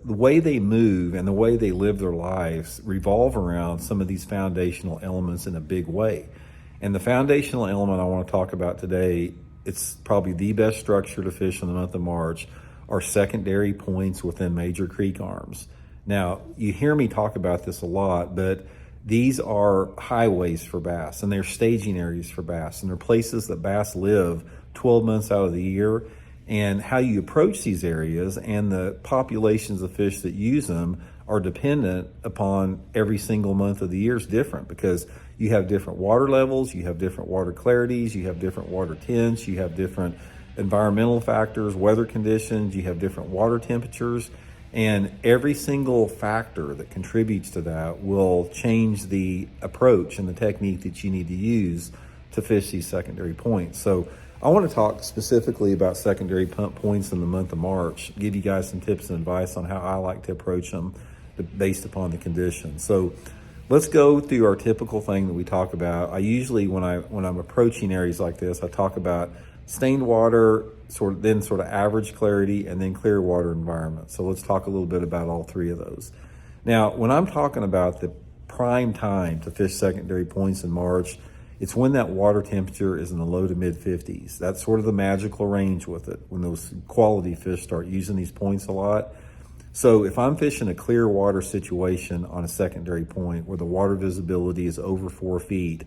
The way they move and the way they live their lives revolve around some of these foundational elements in a big way. And the foundational element I want to talk about today, it's probably the best structure to fish in the month of March, are secondary points within major creek arms. Now, you hear me talk about this a lot, but these are highways for bass, and they're staging areas for bass, and they're places that bass live 12 months out of the year. And how you approach these areas and the populations of fish that use them are dependent upon every single month of the year is different, because you have different water levels, you have different water clarities, you have different water tints, you have different environmental factors, weather conditions, you have different water temperatures, and every single factor that contributes to that will change the approach and the technique that you need to use to fish these secondary points. So I want to talk specifically about secondary pump points in the month of March, give you guys some tips and advice on how I like to approach them based upon the conditions. So let's go through our typical thing that we talk about. I usually, when I'm approaching areas like this, I talk about stained water, sort of average clarity, and then clear water environment. So let's talk a little bit about all three of those. Now, when I'm talking about the prime time to fish secondary points in March, it's when that water temperature is in the low to mid 50s. That's sort of the magical range with it, when those quality fish start using these points a lot. So if I'm fishing a clear water situation on a secondary point where the water visibility is over 4 feet,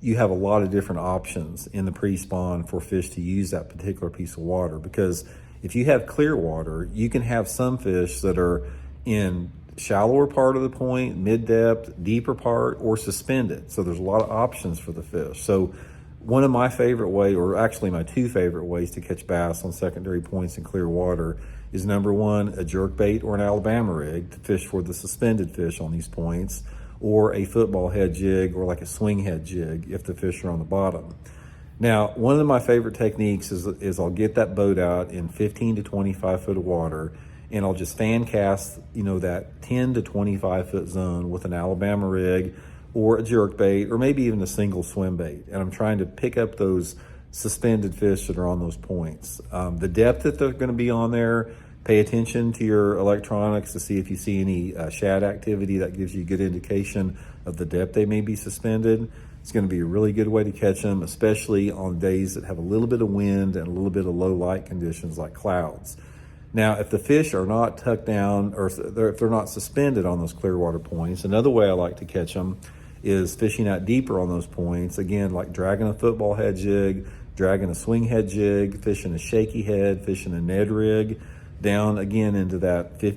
you have a lot of different options in the pre-spawn for fish to use that particular piece of water. Because if you have clear water, you can have some fish that are in shallower part of the point, mid-depth, deeper part, or suspended. So there's a lot of options for the fish. So one of my favorite ways, or actually my two favorite ways to catch bass on secondary points in clear water is, number one, a jerkbait or an Alabama rig to fish for the suspended fish on these points, or a football head jig or like a swing head jig if the fish are on the bottom. Now, one of my favorite techniques is I'll get that boat out in 15 to 25 foot of water, and I'll just fan cast, that 10 to 25 foot zone with an Alabama rig or a jerkbait or maybe even a single swim bait. And I'm trying to pick up those suspended fish that are on those points. The depth that they're going to be on there, pay attention to your electronics to see if you see any shad activity. That gives you a good indication of the depth they may be suspended. It's going to be a really good way to catch them, especially on days that have a little bit of wind and a little bit of low light conditions like clouds. Now, if the fish are not tucked down, or if they're not suspended on those clear water points, another way I like to catch them is fishing out deeper on those points. Again, like dragging a football head jig, dragging a swing head jig, fishing a shaky head, fishing a Ned rig, down again into that 50